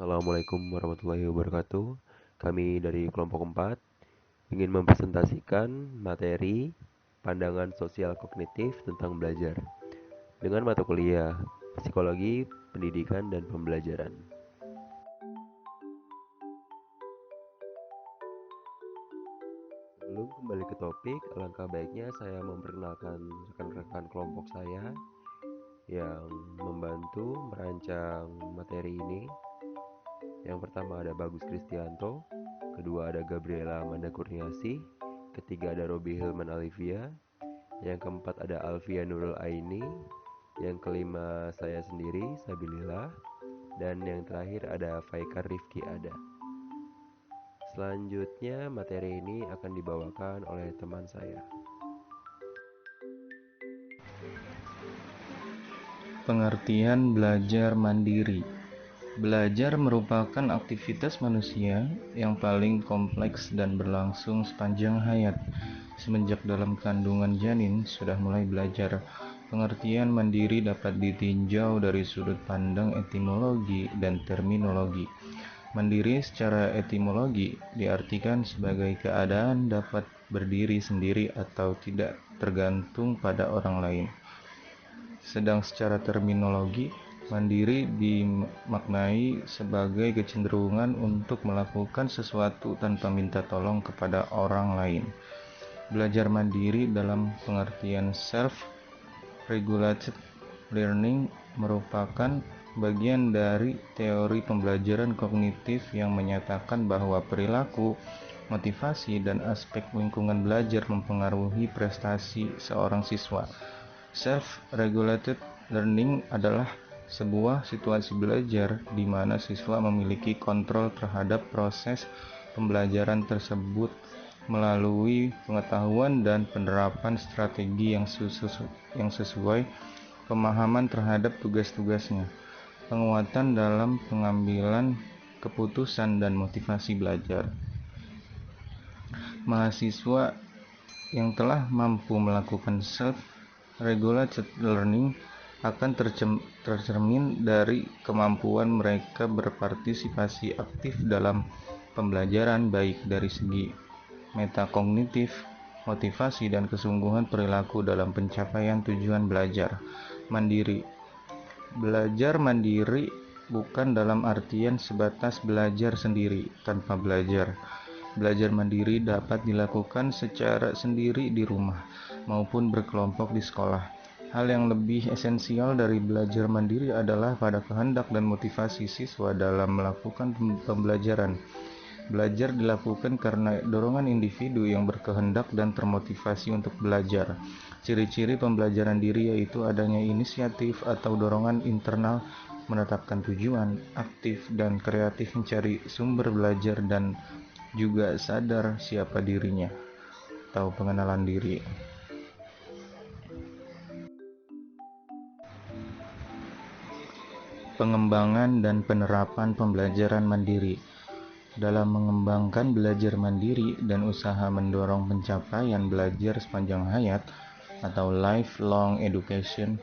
Assalamualaikum warahmatullahi wabarakatuh. Kami dari kelompok 4 ingin mempresentasikan materi pandangan sosial kognitif tentang belajar dengan mata kuliah Psikologi, Pendidikan, dan Pembelajaran. Sebelum kembali ke topik, alangkah baiknya saya memperkenalkan rekan-rekan kelompok saya yang membantu merancang materi ini. Yang pertama ada Bagus Kristianto, kedua ada Gabriela Amanda Kurniasi, ketiga ada Robi Hilman Alivia, yang keempat ada Alvia Nurul Aini, yang kelima saya sendiri Sabilillah, dan yang terakhir ada Faikar Rifki Ada. Selanjutnya materi ini akan dibawakan oleh teman saya. Pengertian belajar mandiri. Belajar merupakan aktivitas manusia yang paling kompleks dan berlangsung sepanjang hayat. Semenjak dalam kandungan janin sudah mulai belajar. Pengertian mandiri dapat ditinjau dari sudut pandang etimologi dan terminologi. Mandiri secara etimologi diartikan sebagai keadaan dapat berdiri sendiri atau tidak tergantung pada orang lain. Sedang secara terminologi, mandiri dimaknai sebagai kecenderungan untuk melakukan sesuatu tanpa minta tolong kepada orang lain. Belajar mandiri dalam pengertian self-regulated learning merupakan bagian dari teori pembelajaran kognitif yang menyatakan bahwa perilaku, motivasi, dan aspek lingkungan belajar mempengaruhi prestasi seorang siswa. Self-regulated learning adalah sebuah situasi belajar di mana siswa memiliki kontrol terhadap proses pembelajaran tersebut melalui pengetahuan dan penerapan strategi yang sesuai, pemahaman terhadap tugas-tugasnya, penguatan dalam pengambilan keputusan, dan motivasi belajar. Mahasiswa yang telah mampu melakukan self-regulated learning akan tercermin dari kemampuan mereka berpartisipasi aktif dalam pembelajaran, baik dari segi metakognitif, motivasi, dan kesungguhan perilaku dalam pencapaian tujuan belajar mandiri. Belajar mandiri bukan dalam artian sebatas belajar sendiri tanpa belajar. Belajar mandiri dapat dilakukan secara sendiri di rumah maupun berkelompok di sekolah. Hal yang lebih esensial dari belajar mandiri adalah pada kehendak dan motivasi siswa dalam melakukan pembelajaran. Belajar dilakukan karena dorongan individu yang berkehendak dan termotivasi untuk belajar. Ciri-ciri pembelajaran diri yaitu adanya inisiatif atau dorongan internal, menetapkan tujuan, aktif dan kreatif mencari sumber belajar, dan juga sadar siapa dirinya atau pengenalan diri. Pengembangan dan penerapan pembelajaran mandiri. Dalam mengembangkan belajar mandiri dan usaha mendorong pencapaian belajar sepanjang hayat atau lifelong education,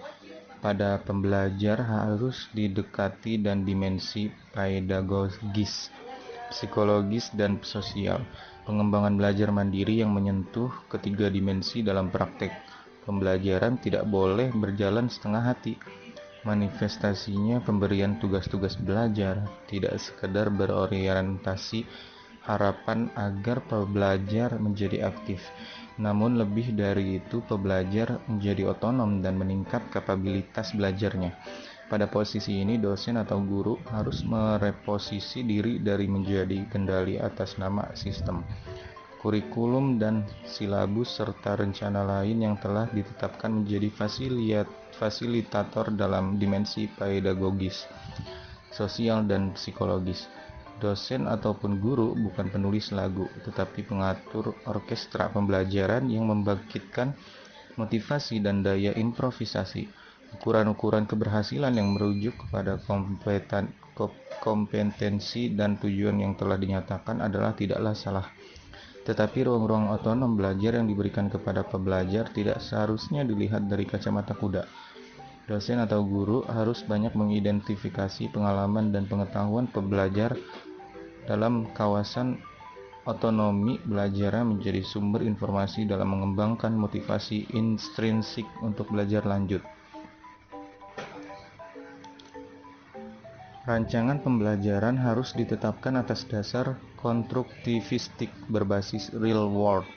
pada pembelajar harus didekati dan dimensi pedagogis, psikologis, dan sosial. Pengembangan belajar mandiri yang menyentuh ketiga dimensi dalam praktek pembelajaran tidak boleh berjalan setengah hati. Manifestasinya pemberian tugas-tugas belajar tidak sekedar berorientasi harapan agar pembelajar menjadi aktif, namun lebih dari itu pembelajar menjadi otonom dan meningkat kapabilitas belajarnya. Pada posisi ini, dosen atau guru harus mereposisi diri dari menjadi kendali atas nama sistem, kurikulum, dan silabus serta rencana lain yang telah ditetapkan menjadi fasilitator dalam dimensi pedagogis, sosial, dan psikologis. Dosen ataupun guru bukan penulis lagu, tetapi pengatur orkestra pembelajaran yang membangkitkan motivasi dan daya improvisasi. Ukuran-ukuran keberhasilan yang merujuk kepada kompetensi dan tujuan yang telah dinyatakan adalah tidaklah salah. Tetapi ruang-ruang otonom belajar yang diberikan kepada pembelajar tidak seharusnya dilihat dari kacamata kuda. Dosen atau guru harus banyak mengidentifikasi pengalaman dan pengetahuan pembelajar dalam kawasan otonomi belajar menjadi sumber informasi dalam mengembangkan motivasi intrinsik untuk belajar lanjut. Rancangan pembelajaran harus ditetapkan atas dasar konstruktivistik berbasis real world.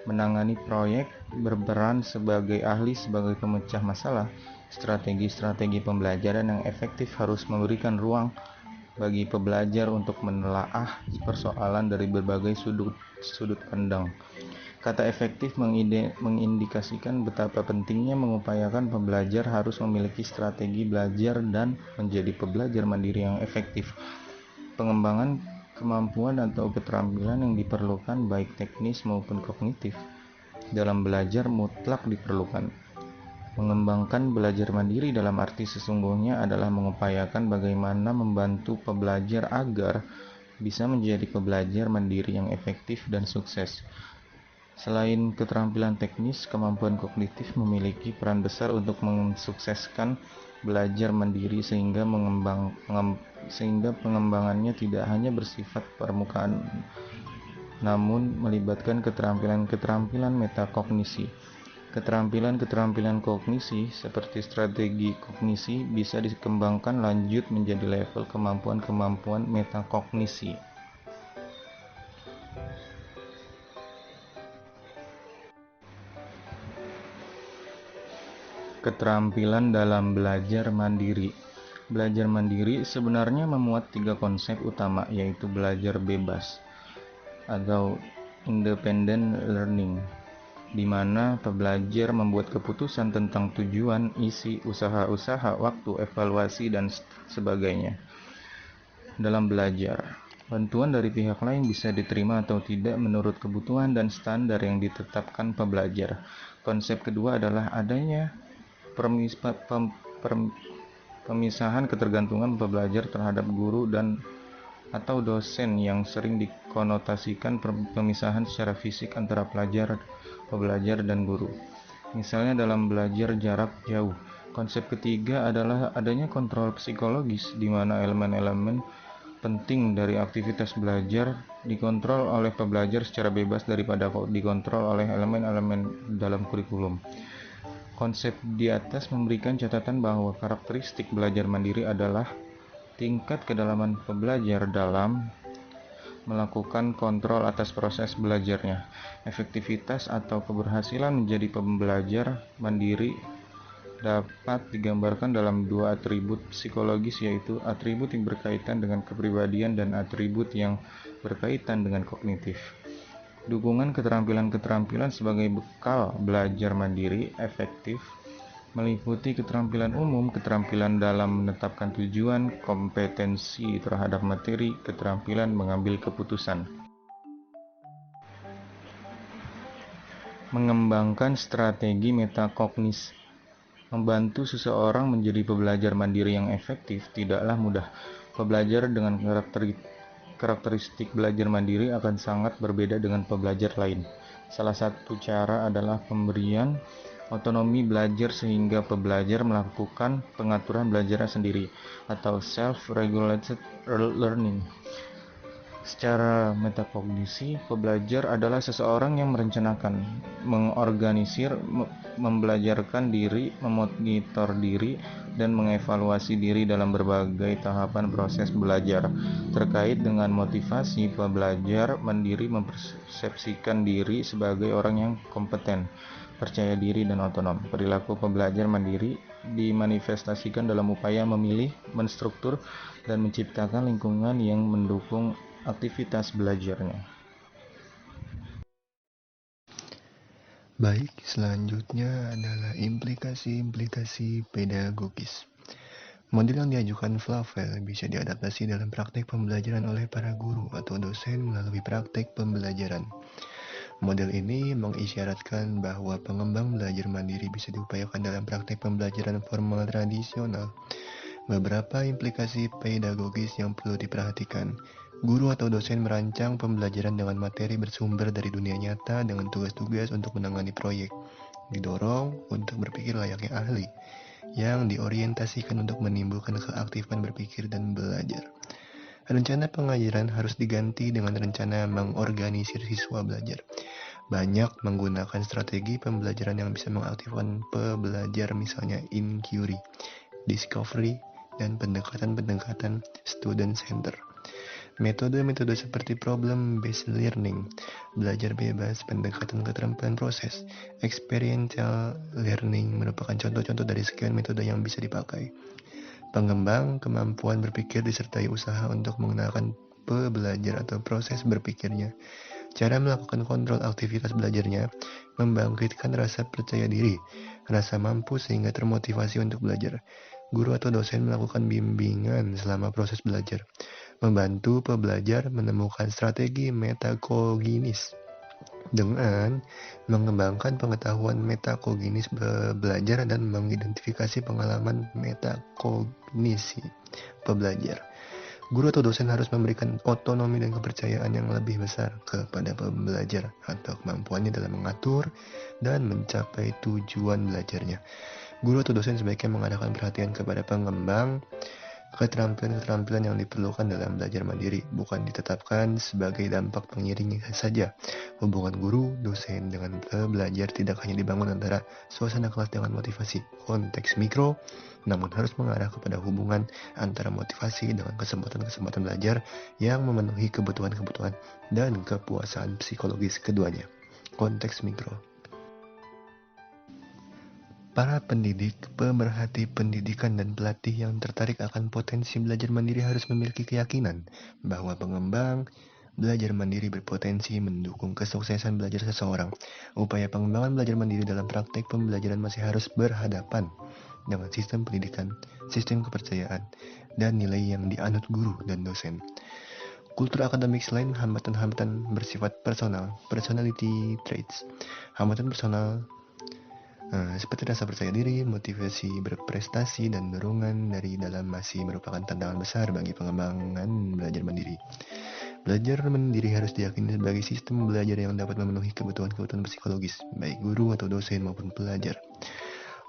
Menangani proyek, berperan sebagai ahli sebagai pemecah masalah. Strategi-strategi pembelajaran yang efektif harus memberikan ruang bagi pembelajar untuk menelaah persoalan dari berbagai sudut pandang. Kata efektif mengindikasikan betapa pentingnya mengupayakan pembelajar harus memiliki strategi belajar dan menjadi pembelajar mandiri yang efektif. Pengembangan kemampuan atau keterampilan yang diperlukan baik teknis maupun kognitif dalam belajar mutlak diperlukan. Mengembangkan belajar mandiri dalam arti sesungguhnya adalah mengupayakan bagaimana membantu pembelajar agar bisa menjadi pembelajar mandiri yang efektif dan sukses. Selain keterampilan teknis, kemampuan kognitif memiliki peran besar untuk mensukseskan belajar mandiri sehingga pengembangannya tidak hanya bersifat permukaan namun melibatkan keterampilan metakognisi. Keterampilan kognisi seperti strategi kognisi bisa dikembangkan lanjut menjadi level kemampuan metakognisi. Keterampilan dalam belajar mandiri. Belajar mandiri sebenarnya memuat 3 konsep utama, yaitu belajar bebas atau independent learning, di mana pembelajar membuat keputusan tentang tujuan, isi, usaha-usaha, waktu, evaluasi, dan sebagainya. Dalam belajar, bantuan dari pihak lain bisa diterima atau tidak menurut kebutuhan dan standar yang ditetapkan pembelajar. Konsep kedua adalah adanya pemisahan ketergantungan pembelajar terhadap guru dan atau dosen yang sering dikonotasikan pemisahan secara fisik antara pembelajar dan guru. Misalnya dalam belajar jarak jauh. Konsep ketiga adalah adanya kontrol psikologis di mana elemen-elemen penting dari aktivitas belajar dikontrol oleh pembelajar secara bebas daripada dikontrol oleh elemen-elemen dalam kurikulum. Konsep di atas memberikan catatan bahwa karakteristik belajar mandiri adalah tingkat kedalaman pembelajar dalam melakukan kontrol atas proses belajarnya. Efektivitas atau keberhasilan menjadi pembelajar mandiri dapat digambarkan dalam 2 atribut psikologis, yaitu atribut yang berkaitan dengan kepribadian dan atribut yang berkaitan dengan kognitif. Dukungan keterampilan-keterampilan sebagai bekal belajar mandiri efektif meliputi keterampilan umum, keterampilan dalam menetapkan tujuan, kompetensi terhadap materi, keterampilan mengambil keputusan. Mengembangkan strategi metakognis. Membantu seseorang menjadi pembelajar mandiri yang efektif tidaklah mudah. Pembelajar dengan karakteristik belajar mandiri akan sangat berbeda dengan pembelajar lain. Salah satu cara adalah pemberian otonomi belajar sehingga pembelajar melakukan pengaturan belajarnya sendiri atau self-regulated learning. Secara metakognisi, pembelajar adalah seseorang yang merencanakan, mengorganisir, membelajarkan diri, memonitor diri, dan mengevaluasi diri dalam berbagai tahapan proses belajar. Terkait dengan motivasi, pembelajar mandiri mempersepsikan diri sebagai orang yang kompeten, percaya diri, dan otonom. Perilaku pembelajar mandiri dimanifestasikan dalam upaya memilih, menstruktur, dan menciptakan lingkungan yang mendukung aktivitas belajarnya. Baik, selanjutnya adalah implikasi-implikasi pedagogis. Model yang diajukan Flavel bisa diadaptasi dalam praktek pembelajaran oleh para guru atau dosen melalui praktek pembelajaran. Model ini mengisyaratkan bahwa pengembang belajar mandiri bisa diupayakan dalam praktek pembelajaran formal tradisional. Beberapa implikasi pedagogis yang perlu diperhatikan. Guru atau dosen merancang pembelajaran dengan materi bersumber dari dunia nyata dengan tugas-tugas untuk menangani proyek. Didorong untuk berpikir layaknya ahli. yang diorientasikan untuk menimbulkan keaktifan berpikir dan belajar. Rencana pengajaran harus diganti dengan rencana mengorganisir siswa belajar. Banyak menggunakan strategi pembelajaran yang bisa mengaktifkan pembelajar, misalnya inquiry, discovery, dan pendekatan-pendekatan student center. Metode-metode seperti problem-based learning, belajar bebas, pendekatan keterampilan proses, experiential learning merupakan contoh-contoh dari sekian metode yang bisa dipakai. Pengembang kemampuan berpikir disertai usaha untuk mengenalkan pembelajar atau proses berpikirnya. Cara melakukan kontrol aktivitas belajarnya, membangkitkan rasa percaya diri, rasa mampu sehingga termotivasi untuk belajar. Guru atau dosen melakukan bimbingan selama proses belajar, membantu pembelajar menemukan strategi metakognitis dengan mengembangkan pengetahuan metakognitis belajar dan mengidentifikasi pengalaman metakognisi pembelajar. Guru atau dosen harus memberikan otonomi dan kepercayaan yang lebih besar kepada pembelajar atau kemampuannya dalam mengatur dan mencapai tujuan belajarnya. Guru atau dosen sebaiknya mengadakan perhatian kepada pengembang keterampilan-keterampilan yang diperlukan dalam belajar mandiri, bukan ditetapkan sebagai dampak pengiring saja. Hubungan guru, dosen dengan pembelajar tidak hanya dibangun antara suasana kelas dengan motivasi konteks mikro, namun harus mengarah kepada hubungan antara motivasi dengan kesempatan-kesempatan belajar yang memenuhi kebutuhan-kebutuhan dan kepuasan psikologis keduanya. Konteks mikro. Para pendidik, pemerhati pendidikan, dan pelatih yang tertarik akan potensi belajar mandiri harus memiliki keyakinan bahwa pengembang belajar mandiri berpotensi mendukung kesuksesan belajar seseorang. Upaya pengembangan belajar mandiri dalam praktek pembelajaran masih harus berhadapan dengan sistem pendidikan, sistem kepercayaan, dan nilai yang dianut guru dan dosen. Kultur akademik selain hambatan-hambatan bersifat personal, personality traits, hambatan personal seperti rasa percaya diri, motivasi berprestasi, dan dorongan dari dalam masih merupakan tantangan besar bagi pengembangan belajar mandiri. Belajar mandiri harus diyakini sebagai sistem belajar yang dapat memenuhi kebutuhan-kebutuhan psikologis, baik guru atau dosen maupun pelajar.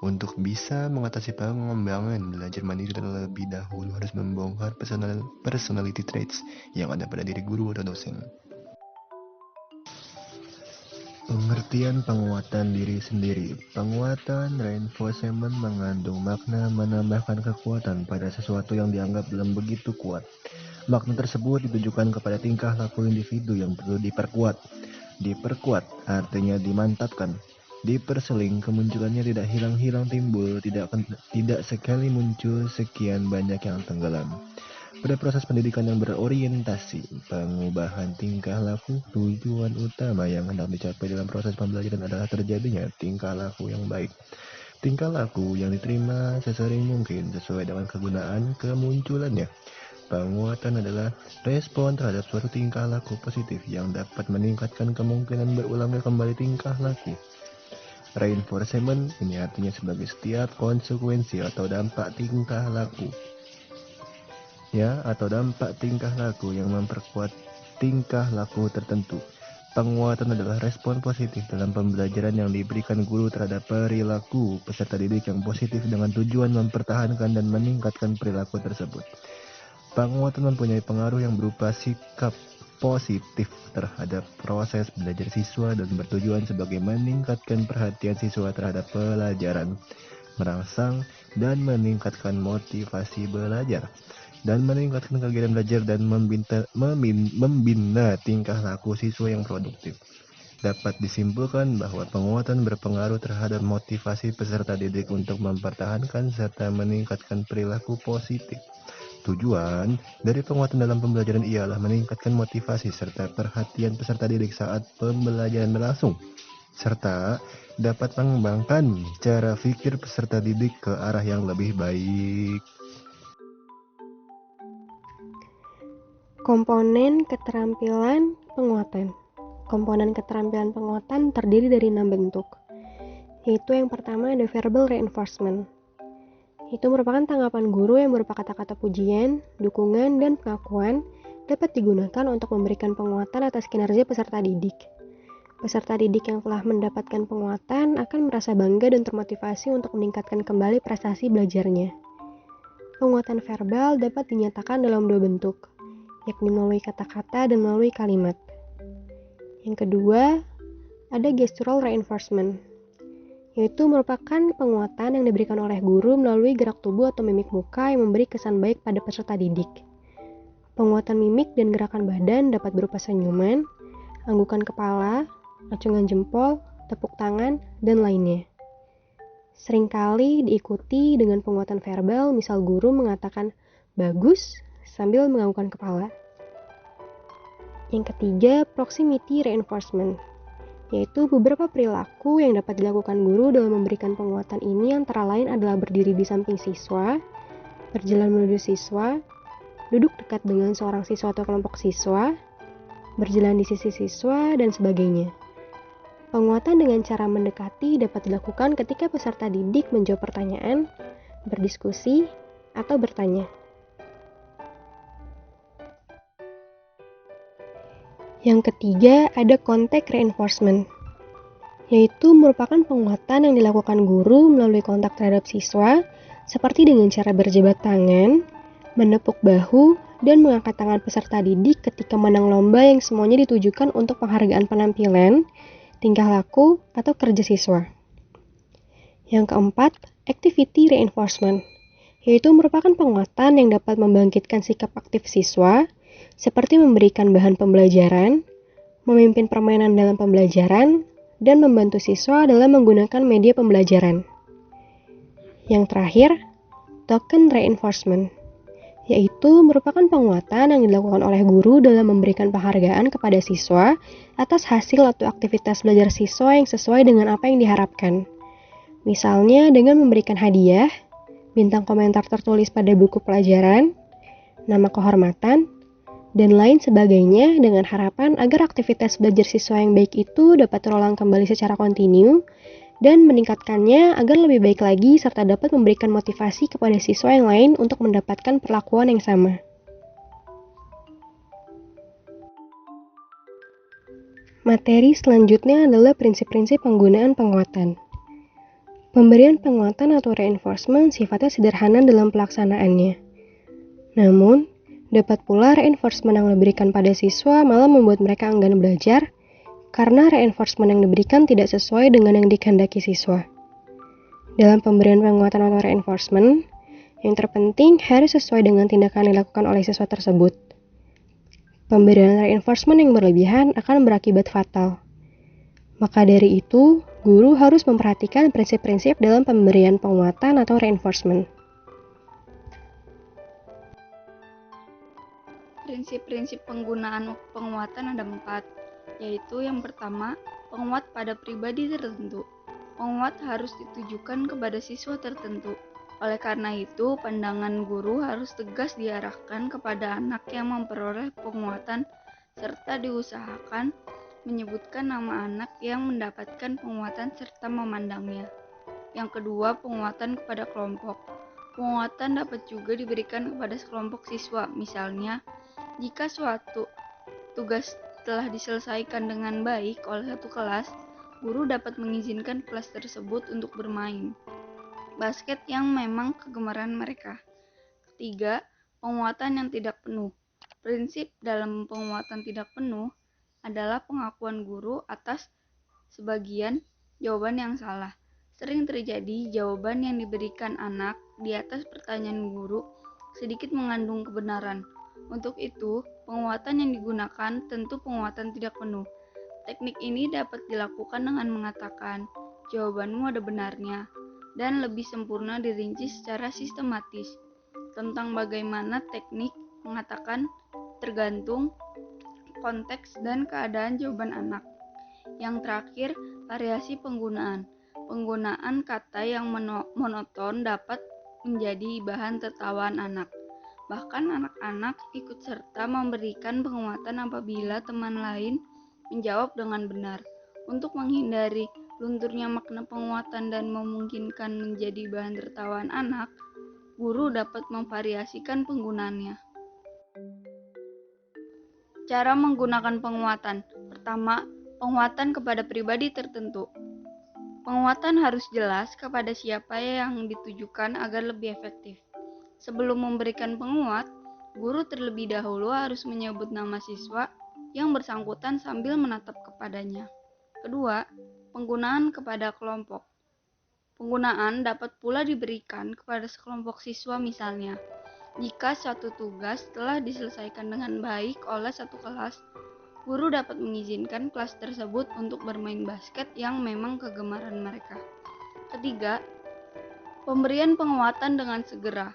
Untuk bisa mengatasi pengembangan belajar mandiri terlebih dahulu harus membongkar personality traits yang ada pada diri guru atau dosen. Pengertian penguatan diri sendiri. Penguatan reinforcement mengandung makna menambahkan kekuatan pada sesuatu yang dianggap belum begitu kuat. Makna tersebut ditujukan kepada tingkah laku individu yang perlu diperkuat. Diperkuat artinya dimantapkan. Diperseling, kemunculannya tidak hilang-hilang timbul, tidak sekali muncul, sekian banyak yang tenggelam. Pada proses pendidikan yang berorientasi pengubahan tingkah laku, tujuan utama yang hendak dicapai dalam proses pembelajaran adalah terjadinya tingkah laku yang baik. Tingkah laku yang diterima sesering mungkin sesuai dengan kegunaan kemunculannya. Penguatan adalah respon terhadap suatu tingkah laku positif yang dapat meningkatkan kemungkinan berulangnya kembali tingkah laku. Reinforcement ini artinya sebagai setiap konsekuensi atau dampak tingkah laku atau dampak tingkah laku yang memperkuat tingkah laku tertentu. Penguatan adalah respon positif dalam pembelajaran yang diberikan guru terhadap perilaku peserta didik yang positif dengan tujuan mempertahankan dan meningkatkan perilaku tersebut. Penguatan mempunyai pengaruh yang berupa sikap positif terhadap proses belajar siswa dan bertujuan sebagai meningkatkan perhatian siswa terhadap pelajaran, merangsang dan meningkatkan motivasi belajar, dan meningkatkan kegiatan belajar dan membina tingkah laku siswa yang produktif. Dapat disimpulkan bahwa penguatan berpengaruh terhadap motivasi peserta didik untuk mempertahankan serta meningkatkan perilaku positif. Tujuan dari penguatan dalam pembelajaran ialah meningkatkan motivasi serta perhatian peserta didik saat pembelajaran berlangsung, serta dapat mengembangkan cara pikir peserta didik ke arah yang lebih baik. Komponen keterampilan penguatan. Komponen keterampilan penguatan terdiri dari 6 bentuk, yaitu yang pertama ada verbal reinforcement. Itu merupakan tanggapan guru yang berupa kata-kata pujian, dukungan, dan pengakuan dapat digunakan untuk memberikan penguatan atas kinerja peserta didik. Peserta didik yang telah mendapatkan penguatan akan merasa bangga dan termotivasi untuk meningkatkan kembali prestasi belajarnya. Penguatan verbal dapat dinyatakan dalam dua bentuk, yakni melalui kata-kata dan melalui kalimat. Yang kedua, ada gestural reinforcement, yaitu merupakan penguatan yang diberikan oleh guru melalui gerak tubuh atau mimik muka yang memberi kesan baik pada peserta didik. Penguatan mimik dan gerakan badan dapat berupa senyuman, anggukan kepala, acungan jempol, tepuk tangan, dan lainnya. Seringkali diikuti dengan penguatan verbal, misal guru mengatakan bagus sambil menganggukkan kepala. Yang ketiga, proximity reinforcement, yaitu beberapa perilaku yang dapat dilakukan guru dalam memberikan penguatan ini antara lain adalah berdiri di samping siswa, berjalan menuju siswa, duduk dekat dengan seorang siswa atau kelompok siswa, berjalan di sisi siswa, dan sebagainya. Penguatan dengan cara mendekati dapat dilakukan ketika peserta didik menjawab pertanyaan, berdiskusi, atau bertanya. Yang ketiga, ada contact reinforcement, yaitu merupakan penguatan yang dilakukan guru melalui kontak terhadap siswa, seperti dengan cara berjabat tangan, menepuk bahu, dan mengangkat tangan peserta didik ketika menang lomba yang semuanya ditujukan untuk penghargaan penampilan, tingkah laku, atau kerja siswa. Yang keempat, activity reinforcement, yaitu merupakan penguatan yang dapat membangkitkan sikap aktif siswa, seperti memberikan bahan pembelajaran, memimpin permainan dalam pembelajaran, dan membantu siswa dalam menggunakan media pembelajaran. Yang terakhir, token reinforcement, yaitu merupakan penguatan yang dilakukan oleh guru dalam memberikan penghargaan kepada siswa atas hasil atau aktivitas belajar siswa yang sesuai dengan apa yang diharapkan. Misalnya dengan memberikan hadiah, bintang komentar tertulis pada buku pelajaran, nama kehormatan, dan lain sebagainya dengan harapan agar aktivitas belajar siswa yang baik itu dapat terulang kembali secara kontinu dan meningkatkannya agar lebih baik lagi serta dapat memberikan motivasi kepada siswa yang lain untuk mendapatkan perlakuan yang sama. Materi selanjutnya adalah prinsip-prinsip penggunaan penguatan. Pemberian penguatan atau reinforcement sifatnya sederhana dalam pelaksanaannya. Namun, dapat pula reinforcement yang diberikan pada siswa malah membuat mereka enggan belajar karena reinforcement yang diberikan tidak sesuai dengan yang dikehendaki siswa. Dalam pemberian penguatan atau reinforcement, yang terpenting harus sesuai dengan tindakan yang dilakukan oleh siswa tersebut. Pemberian reinforcement yang berlebihan akan berakibat fatal. Maka dari itu, guru harus memperhatikan prinsip-prinsip dalam pemberian penguatan atau reinforcement. Prinsip-prinsip penggunaan penguatan ada 4, yaitu yang pertama, penguat pada pribadi tertentu. Penguat harus ditujukan kepada siswa tertentu. Oleh karena itu, pandangan guru harus tegas diarahkan kepada anak yang memperoleh penguatan serta diusahakan menyebutkan nama anak yang mendapatkan penguatan serta memandangnya. Yang kedua, penguatan kepada kelompok. Penguatan dapat juga diberikan kepada sekelompok siswa, misalnya jika suatu tugas telah diselesaikan dengan baik oleh satu kelas, guru dapat mengizinkan kelas tersebut untuk bermain basket yang memang kegemaran mereka. Ketiga, penguatan yang tidak penuh. Prinsip dalam penguatan tidak penuh adalah pengakuan guru atas sebagian jawaban yang salah. Sering terjadi jawaban yang diberikan anak di atas pertanyaan guru sedikit mengandung kebenaran. Untuk itu, penguatan yang digunakan tentu penguatan tidak penuh. Teknik ini dapat dilakukan dengan mengatakan, jawabanmu ada benarnya, dan lebih sempurna dirinci secara sistematis. Tentang bagaimana teknik mengatakan tergantung konteks dan keadaan jawaban anak. Yang terakhir, variasi penggunaan. Penggunaan kata yang monoton dapat menjadi bahan tertawaan anak. Bahkan anak-anak ikut serta memberikan penguatan apabila teman lain menjawab dengan benar. Untuk menghindari lunturnya makna penguatan dan memungkinkan menjadi bahan tertawaan anak, guru dapat memvariasikan penggunaannya. Cara menggunakan penguatan. Pertama, Penguatan kepada pribadi tertentu. Penguatan harus jelas kepada siapa yang ditujukan agar lebih efektif. Sebelum memberikan penguat, guru terlebih dahulu harus menyebut nama siswa yang bersangkutan sambil menatap kepadanya. Kedua, penggunaan kepada kelompok. Penggunaan dapat pula diberikan kepada sekelompok siswa, misalnya jika satu tugas telah diselesaikan dengan baik oleh satu kelas, guru dapat mengizinkan kelas tersebut untuk bermain basket yang memang kegemaran mereka. Ketiga, pemberian penguatan dengan segera.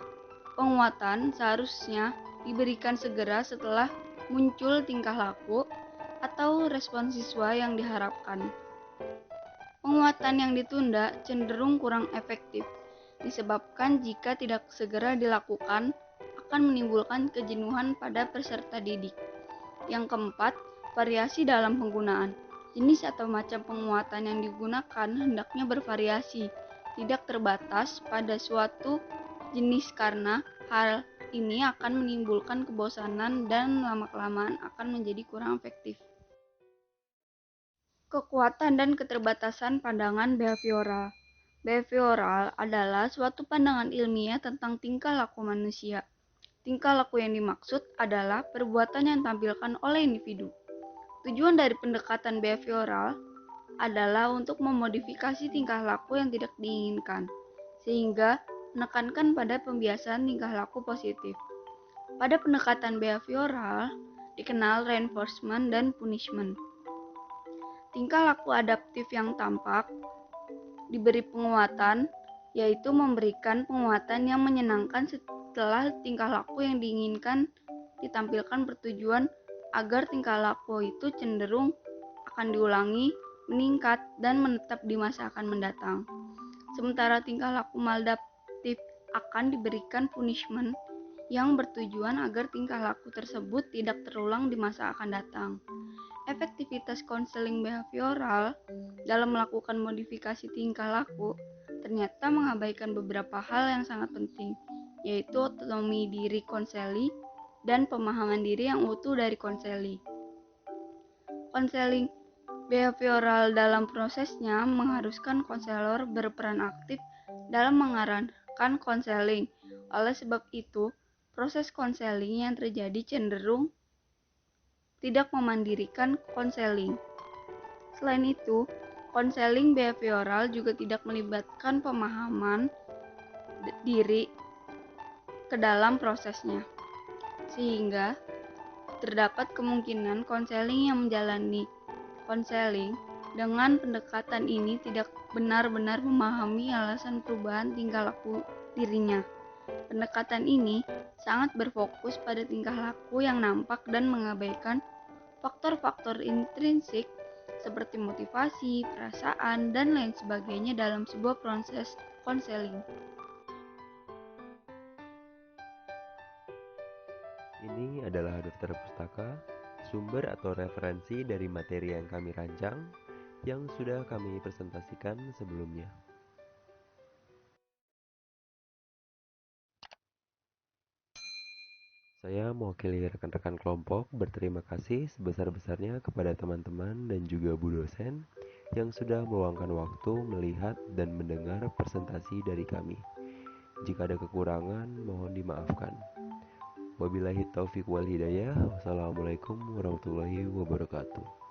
Penguatan seharusnya diberikan segera setelah muncul tingkah laku atau respon siswa yang diharapkan. Penguatan yang ditunda cenderung kurang efektif, disebabkan jika tidak segera dilakukan akan menimbulkan kejenuhan pada peserta didik. Yang keempat, variasi dalam penggunaan. Jenis atau macam penguatan yang digunakan hendaknya bervariasi, tidak terbatas pada suatu jenis karena hal ini akan menimbulkan kebosanan dan lama-kelamaan akan menjadi kurang efektif. Kekuatan dan keterbatasan pandangan behavioral. Behavioral adalah suatu pandangan ilmiah tentang tingkah laku manusia. Tingkah laku yang dimaksud adalah perbuatan yang ditampilkan oleh individu. Tujuan dari pendekatan behavioral adalah untuk memodifikasi tingkah laku yang tidak diinginkan, sehingga menekankan pada pembiasaan tingkah laku positif. Pada pendekatan behavioral dikenal reinforcement dan punishment. Tingkah laku adaptif yang tampak diberi penguatan, yaitu memberikan penguatan yang menyenangkan setelah tingkah laku yang diinginkan ditampilkan bertujuan agar tingkah laku itu cenderung akan diulangi, meningkat, dan menetap di masa akan mendatang. Sementara tingkah laku maladaptif akan diberikan punishment yang bertujuan agar tingkah laku tersebut tidak terulang di masa akan datang. Efektivitas konseling behavioral dalam melakukan modifikasi tingkah laku ternyata mengabaikan beberapa hal yang sangat penting, yaitu otonomi diri konseli dan pemahaman diri yang utuh dari konseli. Konseling behavioral dalam prosesnya mengharuskan konselor berperan aktif dalam mengarahkan konseling. Oleh sebab itu, proses konseling yang terjadi cenderung tidak memandirikan konseling. Selain itu, konseling behavioral juga tidak melibatkan pemahaman diri ke dalam prosesnya, sehingga terdapat kemungkinan konseling yang menjalani konseling dengan pendekatan ini tidak benar-benar memahami alasan perubahan tingkah laku dirinya. Pendekatan ini sangat berfokus pada tingkah laku yang nampak dan mengabaikan faktor-faktor intrinsik seperti motivasi, perasaan, dan lain sebagainya dalam sebuah proses konseling. Ini adalah daftar pustaka, sumber atau referensi dari materi yang kami rancang yang sudah kami presentasikan sebelumnya. Saya mewakili rekan-rekan kelompok berterima kasih sebesar-besarnya kepada teman-teman dan juga Bu dosen yang sudah meluangkan waktu melihat dan mendengar presentasi dari kami. Jika ada kekurangan, mohon dimaafkan. Wabillahi taufiq wal hidayah. Wassalamualaikum warahmatullahi wabarakatuh.